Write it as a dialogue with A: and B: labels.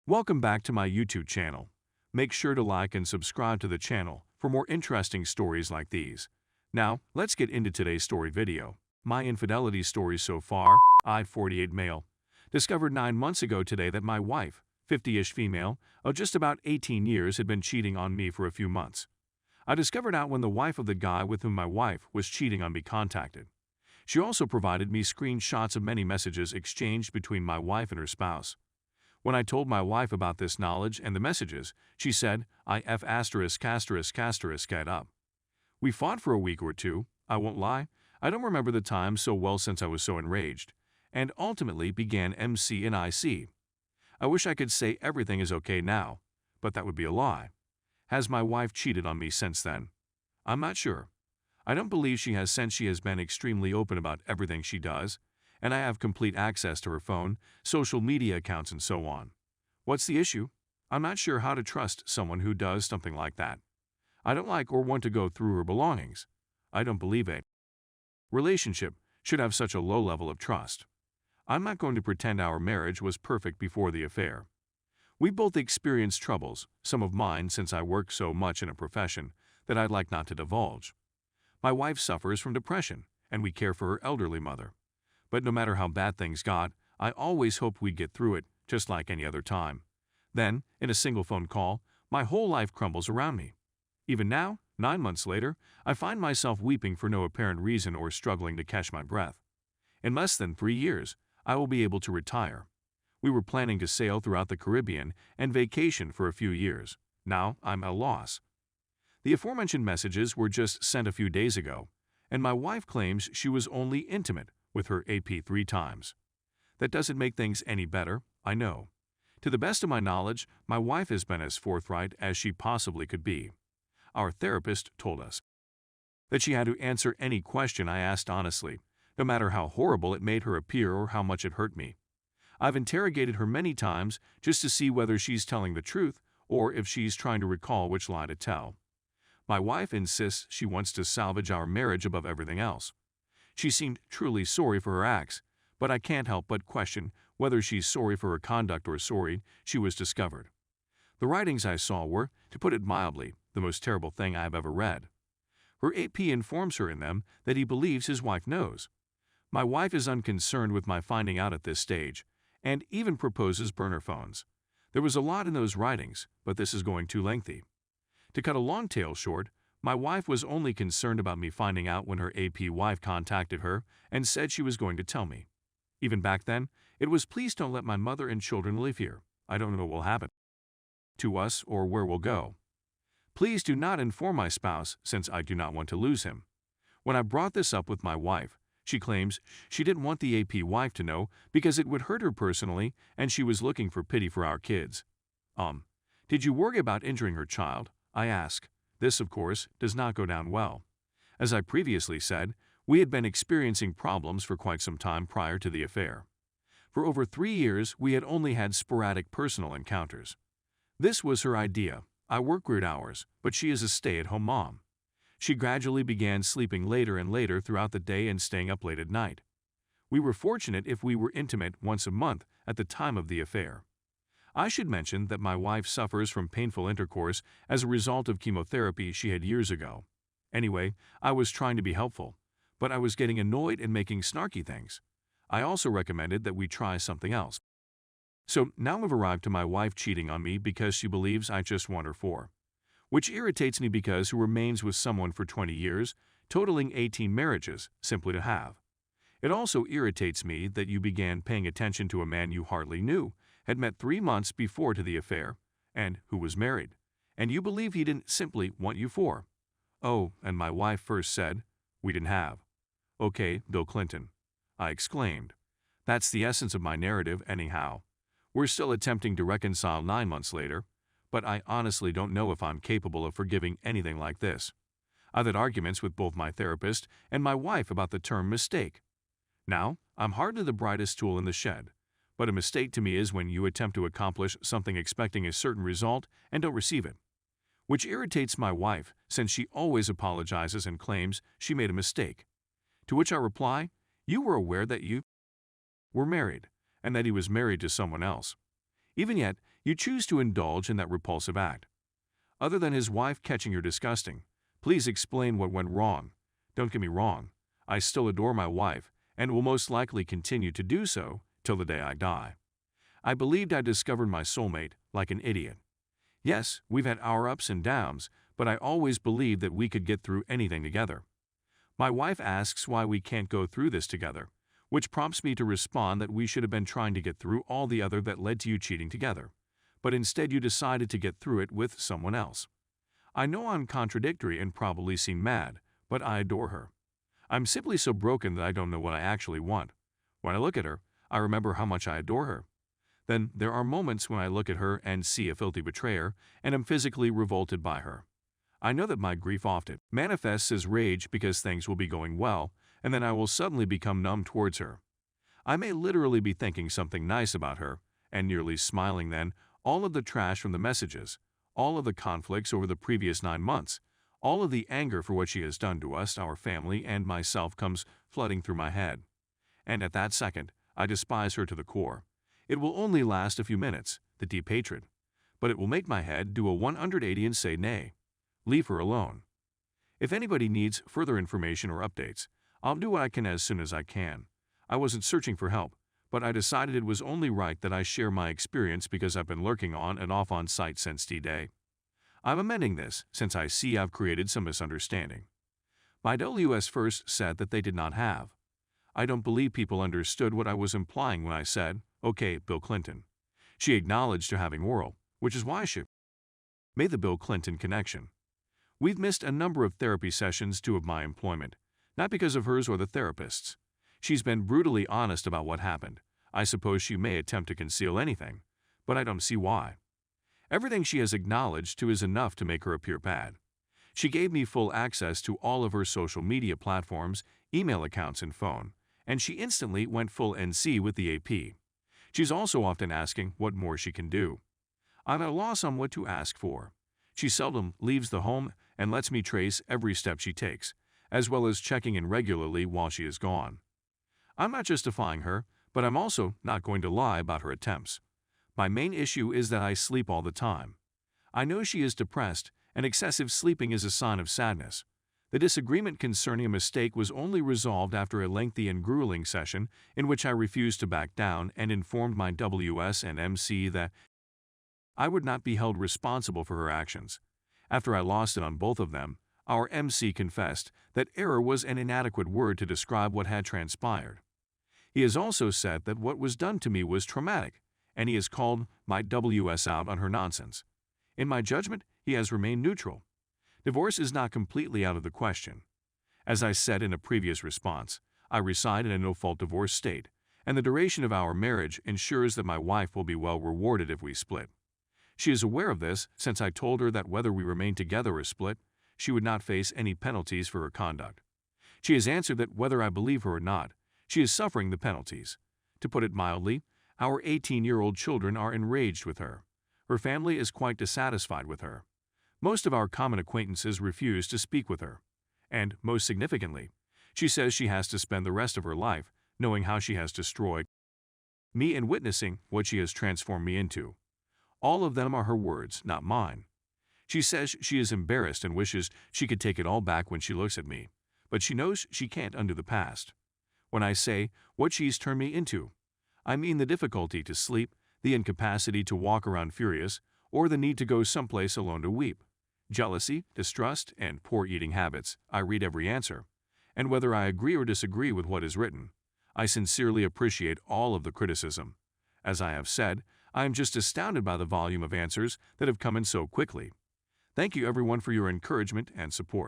A: Welcome back to my YouTube channel. Make sure to like and subscribe to the channel for more interesting stories like these. Now, let's get into today's story video. My infidelity stories so far. I, 48 male, discovered 9 months ago today that my wife, 50-ish female, of just about 18 years had been cheating on me for a few months. I discovered out when the wife of the guy with whom my wife was cheating on me contacted. She also provided me screenshots of many messages exchanged between my wife and her spouse. When I told my wife about this knowledge and the messages, she said, I f*** it up. We fought for a week or two. I won't lie, I don't remember the time so well since I was so enraged, and ultimately began MC and IC. I wish I could say everything is okay now, but that would be a lie. Has my wife cheated on me since then? I'm not sure. I don't believe she has, since she has been extremely open about everything she does, and I have complete access to her phone, social media accounts, and so on. What's the issue? I'm not sure how to trust someone who does something like that. I don't like or want to go through her belongings. I don't believe a relationship should have such a low level of trust. I'm not going to pretend our marriage was perfect before the affair. We both experienced troubles, some of mine since I work so much in a profession that I'd like not to divulge. My wife suffers from depression, and we care for her elderly mother. But no matter how bad things got, I always hoped we'd get through it, just like any other time. Then, in a single phone call, my whole life crumbles around me. Even now, 9 months later, I find myself weeping for no apparent reason or struggling to catch my breath. In less than 3 years, I will be able to retire. We were planning to sail throughout the Caribbean and vacation for a few years. Now, I'm at a loss. The aforementioned messages were just sent a few days ago, and my wife claims she was only intimate with her AP 3 times. That doesn't make things any better, I know. To the best of my knowledge, my wife has been as forthright as she possibly could be. Our therapist told us that she had to answer any question I asked honestly, no matter how horrible it made her appear or how much it hurt me. I've interrogated her many times just to see whether she's telling the truth or if she's trying to recall which lie to tell. My wife insists she wants to salvage our marriage above everything else. She seemed truly sorry for her acts, but I can't help but question whether she's sorry for her conduct or sorry she was discovered. The writings I saw were, to put it mildly, the most terrible thing I've ever read. Her AP informs her in them that he believes his wife knows. My wife is unconcerned with my finding out at this stage, and even proposes burner phones. There was a lot in those writings, but this is going too lengthy. To cut a long tale short, my wife was only concerned about me finding out when her AP wife contacted her and said she was going to tell me. Even back then, it was, please don't let my mother and children live here. I don't know what will happen to us or where we'll go. Please do not inform my spouse since I do not want to lose him. When I brought this up with my wife, she claims she didn't want the AP wife to know because it would hurt her personally and she was looking for pity for our kids. Did you worry about injuring her child? I ask. This, of course, does not go down well. As I previously said, we had been experiencing problems for quite some time prior to the affair. For over 3 years, we had only had sporadic personal encounters. This was her idea. I work weird hours, but she is a stay-at-home mom. She gradually began sleeping later and later throughout the day and staying up late at night. We were fortunate if we were intimate once a month at the time of the affair. I should mention that my wife suffers from painful intercourse as a result of chemotherapy she had years ago. Anyway, I was trying to be helpful, but I was getting annoyed and making snarky things. I also recommended that we try something else. So now I've arrived to my wife cheating on me because she believes I just want her for. Which irritates me because who remains with someone for 20 years, totaling 18 marriages, simply to have. It also irritates me that you began paying attention to a man you hardly knew, had met 3 months before to the affair, and who was married, and you believe he didn't simply want you for. Oh, and my wife first said, we didn't have. Okay, Bill Clinton. I exclaimed. That's the essence of my narrative anyhow. We're still attempting to reconcile 9 months later, but I honestly don't know if I'm capable of forgiving anything like this. I've had arguments with both my therapist and my wife about the term mistake. Now, I'm hardly the brightest tool in the shed, but a mistake to me is when you attempt to accomplish something expecting a certain result and don't receive it. Which irritates my wife since she always apologizes and claims she made a mistake. To which I reply, you were aware that you were married and that he was married to someone else. Even yet, You choose to indulge in that repulsive act. Other than his wife catching her disgusting, please explain what went wrong. Don't get me wrong, I still adore my wife and will most likely continue to do so till the day I die. I believed I discovered my soulmate like an idiot. Yes, we've had our ups and downs, but I always believed that we could get through anything together. My wife asks why we can't go through this together, which prompts me to respond that we should have been trying to get through all the other that led to you cheating together, but instead you decided to get through it with someone else. I know I'm contradictory and probably seem mad, but I adore her. I'm simply so broken that I don't know what I actually want. When I look at her, I remember how much I adore her. Then there are moments when I look at her and see a filthy betrayer and am physically revolted by her. I know that my grief often manifests as rage because things will be going well, and then I will suddenly become numb towards her. I may literally be thinking something nice about her, and nearly smiling then, all of the trash from the messages, all of the conflicts over the previous 9 months, all of the anger for what she has done to us, our family, and myself comes flooding through my head. And at that second, I despise her to the core. It will only last a few minutes, the deep hatred, but it will make my head do a 180 and say nay. Leave her alone. If anybody needs further information or updates, I'll do what I can as soon as I can. I wasn't searching for help, but I decided it was only right that I share my experience because I've been lurking on and off on site since D-Day. I'm amending this since I see I've created some misunderstanding. My WS first said that they did not have. I don't believe people understood what I was implying when I said, okay, Bill Clinton. She acknowledged to having oral, which is why she made the Bill Clinton connection. We've missed a number of therapy sessions due of my employment, not because of hers or the therapist's. She's been brutally honest about what happened. I suppose she may attempt to conceal anything, but I don't see why. Everything she has acknowledged to is enough to make her appear bad. She gave me full access to all of her social media platforms, email accounts, and phone, and she instantly went full NC with the AP. She's also often asking what more she can do. I'm at a loss on what to ask for. She seldom leaves the home and lets me trace every step she takes, as well as checking in regularly while she is gone. I'm not justifying her, but I'm also not going to lie about her attempts. My main issue is that I sleep all the time. I know she is depressed, and excessive sleeping is a sign of sadness. The disagreement concerning a mistake was only resolved after a lengthy and grueling session in which I refused to back down and informed my WS and MC that I would not be held responsible for her actions. After I lost it on both of them, our MC confessed that error was an inadequate word to describe what had transpired. He has also said that what was done to me was traumatic, and he has called my WS out on her nonsense. In my judgment, he has remained neutral. Divorce is not completely out of the question. As I said in a previous response, I reside in a no-fault divorce state, and the duration of our marriage ensures that my wife will be well rewarded if we split. She is aware of this since I told her that whether we remain together or split, she would not face any penalties for her conduct. She has answered that whether I believe her or not, she is suffering the penalties. To put it mildly, our 18-year-old children are enraged with her. Her family is quite dissatisfied with her. Most of our common acquaintances refuse to speak with her. And, most significantly, she says she has to spend the rest of her life knowing how she has destroyed me and witnessing what she has transformed me into. All of them are her words, not mine. She says she is embarrassed and wishes she could take it all back when she looks at me, but she knows she can't undo the past. When I say what she's turned me into, I mean the difficulty to sleep, the incapacity to walk around furious, or the need to go someplace alone to weep. Jealousy, distrust, and poor eating habits. I read every answer, and whether I agree or disagree with what is written, I sincerely appreciate all of the criticism. As I have said, I am just astounded by the volume of answers that have come in so quickly. Thank you everyone for your encouragement and support.